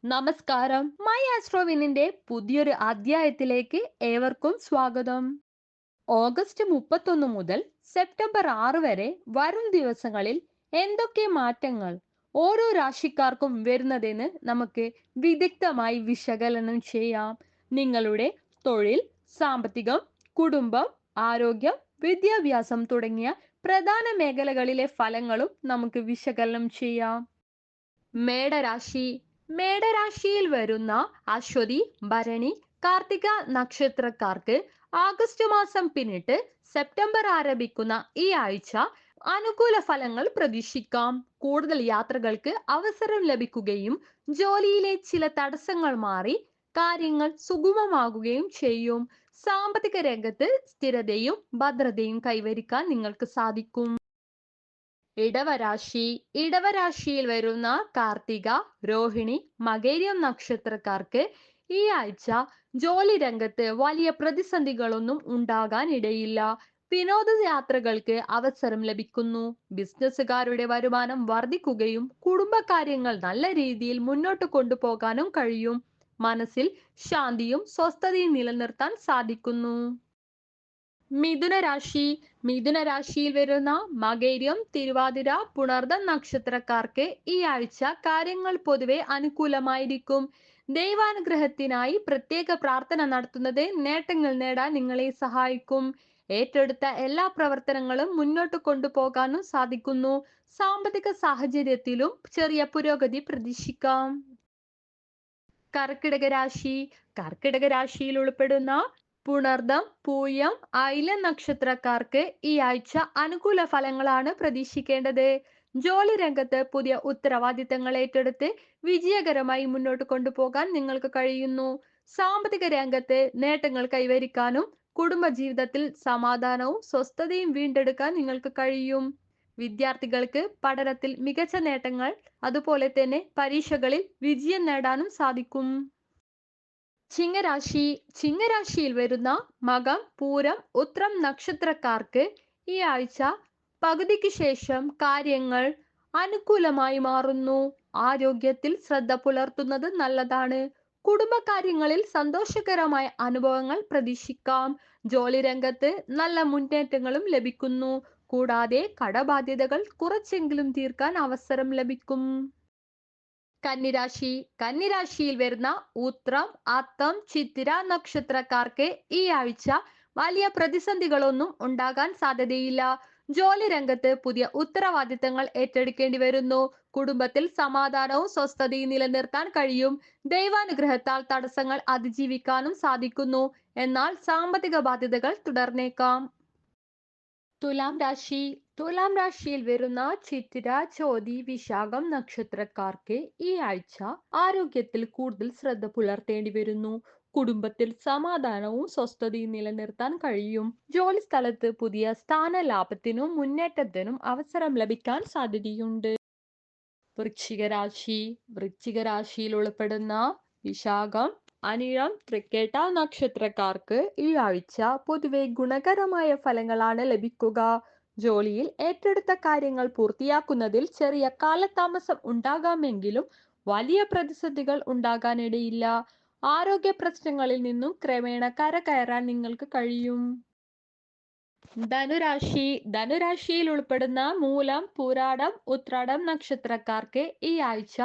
നമസ്കാരം. മൈ ആസ്ട്രോവിനിന്റെ പുതിയൊരു അധ്യായത്തിലേക്ക് ഏവർക്കും സ്വാഗതം. ഓഗസ്റ്റ് 31 മുതൽ സെപ്റ്റംബർ 6 വരെ വരും ദിവസങ്ങളിൽ എന്തൊക്കെ മാറ്റങ്ങൾ ഓരോ രാശിക്കാർക്കും വരുന്നതെന്ന് നമുക്ക് വിദഗ്ധമായി വിശകലനം ചെയ്യാം. നിങ്ങളുടെ തൊഴിൽ, സാമ്പത്തികം, കുടുംബം, ആരോഗ്യം, വിദ്യാഭ്യാസം തുടങ്ങിയ പ്രധാന മേഖലകളിലെ ഫലങ്ങളും നമുക്ക് വിശകലനം ചെയ്യാം. മേടരാശി. മേടരാശിയിൽ വരുന്ന അശ്വതി, ഭരണി, കാർത്തിക നക്ഷത്രക്കാർക്ക് ആഗസ്റ്റ് മാസം പിന്നിട്ട് സെപ്റ്റംബർ ആരംഭിക്കുന്ന ഈ ആഴ്ച അനുകൂല ഫലങ്ങൾ പ്രതീക്ഷിക്കാം. കൂടുതൽ യാത്രകൾക്ക് അവസരം ലഭിക്കുകയും ജോലിയിലെ ചില തടസ്സങ്ങൾ മാറി കാര്യങ്ങൾ സുഗമമാകുകയും ചെയ്യും. സാമ്പത്തിക രംഗത്ത് സ്ഥിരതയും ഭദ്രതയും കൈവരിക്കാൻ നിങ്ങൾക്ക് സാധിക്കും. ഇടവരാശി. ഇടവരാശിയിൽ വരുന്ന കാർത്തിക, രോഹിണി, മകേരം നക്ഷത്രക്കാർക്ക് ഈ ആഴ്ച ജോലി രംഗത്ത് വലിയ പ്രതിസന്ധികളൊന്നും ഉണ്ടാകാൻ ഇടയില്ല. വിനോദയാത്രകൾക്ക് അവസരം ലഭിക്കുന്നു. ബിസിനസ്സുകാരുടെ വരുമാനം വർദ്ധിക്കുകയും കുടുംബകാര്യങ്ങൾ നല്ല രീതിയിൽ മുന്നോട്ട് കൊണ്ടുപോകാനും കഴിയും. മനസ്സിൽ ശാന്തിയും സ്വസ്ഥതയും നിലനിർത്താൻ സാധിക്കുന്നു. മിഥുന രാശി. മിഥുന രാശിയിൽ വരുന്ന മകേരം, തിരുവാതിര, പുണർദം നക്ഷത്രക്കാർക്ക് ഈ ആഴ്ച കാര്യങ്ങൾ പൊതുവെ അനുകൂലമായിരിക്കും. ദൈവാനുഗ്രഹത്തിനായി പ്രത്യേക പ്രാർത്ഥന നടത്തുന്നത് നേട്ടങ്ങൾ നേടാൻ നിങ്ങളെ സഹായിക്കും. ഏറ്റെടുത്ത എല്ലാ പ്രവർത്തനങ്ങളും മുന്നോട്ട് കൊണ്ടുപോകാനും സാധിക്കുന്നു. സാമ്പത്തിക സാഹചര്യത്തിലും ചെറിയ പുരോഗതി പ്രതീക്ഷിക്കാം. കർക്കിടക രാശി. കർക്കിടക രാശിയിൽ ഉൾപ്പെടുന്ന പുണർദം, പൂയം, ആയില്യം നക്ഷത്രക്കാർക്ക് ഈ ആഴ്ച അനുകൂല ഫലങ്ങളാണ് പ്രതീക്ഷിക്കേണ്ടത്. ജോലി രംഗത്ത് പുതിയ ഉത്തരവാദിത്തങ്ങൾ ഏറ്റെടുത്ത് വിജയകരമായി മുന്നോട്ട് കൊണ്ടുപോകാൻ നിങ്ങൾക്ക് കഴിയുന്നു. സാമ്പത്തിക രംഗത്ത് നേട്ടങ്ങൾ കൈവരിക്കാനും കുടുംബജീവിതത്തിൽ സമാധാനവും സ്വസ്ഥതയും വീണ്ടെടുക്കാൻ നിങ്ങൾക്ക് കഴിയും. വിദ്യാർത്ഥികൾക്ക് പഠനത്തിൽ മികച്ച നേട്ടങ്ങൾ, അതുപോലെ തന്നെ പരീക്ഷകളിൽ വിജയം നേടാനും സാധിക്കും. ചിങ്ങരാശി. ചിങ്ങരാശിയിൽ വരുന്ന മകം, പൂരം, ഉത്രം നക്ഷത്രക്കാർക്ക് ഈ ആഴ്ച പകുതിക്ക് ശേഷം കാര്യങ്ങൾ അനുകൂലമായി മാറുന്നു. ആരോഗ്യത്തിൽ ശ്രദ്ധ പുലർത്തുന്നത് നല്ലതാണ്. കുടുംബകാര്യങ്ങളിൽ സന്തോഷകരമായ അനുഭവങ്ങൾ പ്രതീക്ഷിക്കാം. ജോലി രംഗത്ത് നല്ല മുന്നേറ്റങ്ങളും ലഭിക്കുന്നു. കൂടാതെ കടബാധ്യതകൾ കുറച്ചെങ്കിലും തീർക്കാൻ അവസരം ലഭിക്കും. കന്നിരാശി. കന്നിരാശിയിൽ വരുന്ന ഉത്രം, അത്തം, ചിത്തിര നക്ഷത്രക്കാർക്ക് ഈ ആഴ്ച വലിയ പ്രതിസന്ധികളൊന്നും ഉണ്ടാകാൻ സാധ്യതയില്ല. ജോലി രംഗത്ത് പുതിയ ഉത്തരവാദിത്തങ്ങൾ ഏറ്റെടുക്കേണ്ടി വരുന്നു. കുടുംബത്തിൽ സമാധാനവും സ്വസ്ഥതയും നിലനിർത്താൻ കഴിയും. ദൈവാനുഗ്രഹത്താൽ തടസ്സങ്ങൾ അതിജീവിക്കാനും സാധിക്കുന്നു. എന്നാൽ സാമ്പത്തിക ബാധ്യതകൾ തുടർന്നേക്കാം. തുലാം രാശി. തുലാം രാശിയിൽ വരുന്ന ചിത്തിര, ചോതി, വിശാഖം നക്ഷത്രക്കാർക്ക് ഈ ആഴ്ച ആരോഗ്യത്തിൽ കൂടുതൽ ശ്രദ്ധ പുലർത്തേണ്ടി വരുന്നു. കുടുംബത്തിൽ സമാധാനവും സ്വസ്ഥതയും നിലനിർത്താൻ കഴിയും. ജോലി സ്ഥലത്ത് പുതിയ സ്ഥാന ലാഭത്തിനും മുന്നേറ്റത്തിനും അവസരം ലഭിക്കാൻ സാധ്യതയുണ്ട്. വൃശ്ചിക രാശി. വൃശ്ചിക രാശിയിൽ ഉൾപ്പെടുന്ന വിശാഖം, അനിഴം, തൃക്കേട്ട നക്ഷത്രക്കാർക്ക് ഈ ആഴ്ച പൊതുവെ ഗുണകരമായ ഫലങ്ങളാണ് ലഭിക്കുക. ജോലിയിൽ ഏറ്റെടുത്ത കാര്യങ്ങൾ പൂർത്തിയാക്കുന്നതിൽ ചെറിയ കാലതാമസം ഉണ്ടാകാമെങ്കിലും വലിയ പ്രതിസന്ധികൾ ഉണ്ടാകാനിടയില്ല. ആരോഗ്യ പ്രശ്നങ്ങളിൽ നിന്നും ക്രമേണ കരകയറാൻ നിങ്ങൾക്ക് കഴിയും. ധനുരാശി. ധനുരാശിയിൽ ഉൾപ്പെടുന്ന മൂലം, പൂരാടം, ഉത്രാടം നക്ഷത്രക്കാർക്ക് ഈ ആഴ്ച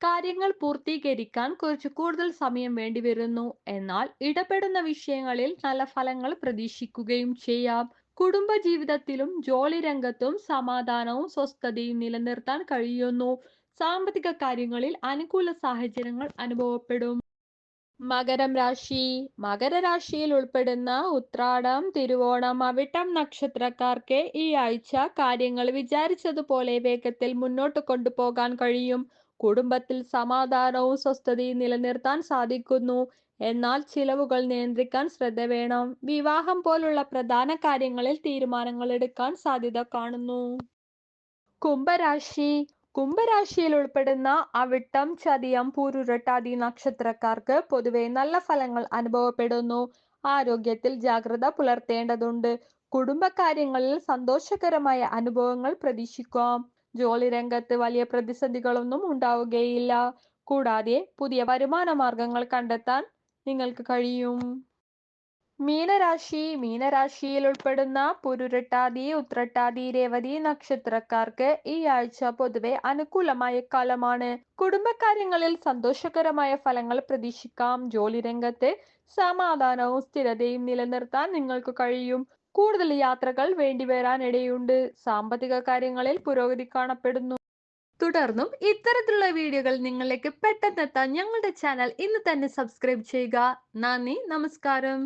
കാര്യങ്ങൾ പൂർത്തീകരിക്കാൻ കുറച്ച് കൂടുതൽ സമയം വേണ്ടി വരുന്നു. എന്നാൽ ഇടപെടുന്ന വിഷയങ്ങളിൽ നല്ല ഫലങ്ങൾ പ്രതീക്ഷിക്കുകയും ചെയ്യാം. കുടുംബ ജീവിതത്തിലും ജോലി രംഗത്തും സമാധാനവും സ്വസ്ഥതയും നിലനിർത്താൻ കഴിയുന്നു. സാമ്പത്തിക കാര്യങ്ങളിൽ അനുകൂല സാഹചര്യങ്ങൾ അനുഭവപ്പെടും. മകരം രാശി. മകരരാശിയിൽ ഉൾപ്പെടുന്ന ഉത്രാടം, തിരുവോണം, അവിട്ടം നക്ഷത്രക്കാർക്ക് ഈ ആഴ്ച കാര്യങ്ങൾ വിചാരിച്ചതുപോലെ വേഗത്തിൽ മുന്നോട്ട് കൊണ്ടുപോകാൻ കഴിയും. കുടുംബത്തിൽ സമാധാനവും സ്വസ്ഥതയും നിലനിർത്താൻ സാധിക്കുന്നു. എന്നാൽ ചിലവുകൾ നിയന്ത്രിക്കാൻ ശ്രദ്ധ വേണം. വിവാഹം പോലുള്ള പ്രധാന കാര്യങ്ങളിൽ തീരുമാനങ്ങൾ എടുക്കാൻ സാധ്യത കാണുന്നു. കുംഭരാശി. കുംഭരാശിയിൽ ഉൾപ്പെടുന്ന അവിട്ടം, ചതയം, പൂരുരുട്ടാതി നക്ഷത്രക്കാർക്ക് പൊതുവെ നല്ല ഫലങ്ങൾ അനുഭവപ്പെടുന്നു. ആരോഗ്യത്തിൽ ജാഗ്രത പുലർത്തേണ്ടതുണ്ട്. കുടുംബകാര്യങ്ങളിൽ സന്തോഷകരമായ അനുഭവങ്ങൾ പ്രതീക്ഷിക്കാം. ജോലി രംഗത്ത് വലിയ പ്രതിസന്ധികളൊന്നും ഉണ്ടാവുകയില്ല. കൂടാതെ പുതിയ വരുമാന മാർഗങ്ങൾ കണ്ടെത്താൻ നിങ്ങൾക്ക് കഴിയും. മീനരാശിയിൽ ഉൾപ്പെടുന്ന പുരുരട്ടാതി, ഉത്രട്ടാതി, രേവതി നക്ഷത്രക്കാർക്ക് ഈ ആഴ്ച പൊതുവെ അനുകൂലമായ കാലമാണ്. കുടുംബകാര്യങ്ങളിൽ സന്തോഷകരമായ ഫലങ്ങൾ പ്രതീക്ഷിക്കാം. ജോലി രംഗത്ത് സമാധാനവും സ്ഥിരതയും നിലനിർത്താൻ നിങ്ങൾക്ക് കഴിയും. കൂടുതൽ യാത്രകൾ വേണ്ടിവരാനിടയുണ്ട്. സാമ്പത്തിക കാര്യങ്ങളിൽ പുരോഗതി കാണപ്പെടുന്നു. തുടർന്നും ഇത്തരത്തിലുള്ള വീഡിയോകൾ നിങ്ങളിലേക്ക് പെട്ടെന്നെത്താൻ ഞങ്ങളുടെ ചാനൽ ഇന്ന് തന്നെ സബ്സ്ക്രൈബ് ചെയ്യുക. നന്ദി, നമസ്കാരം.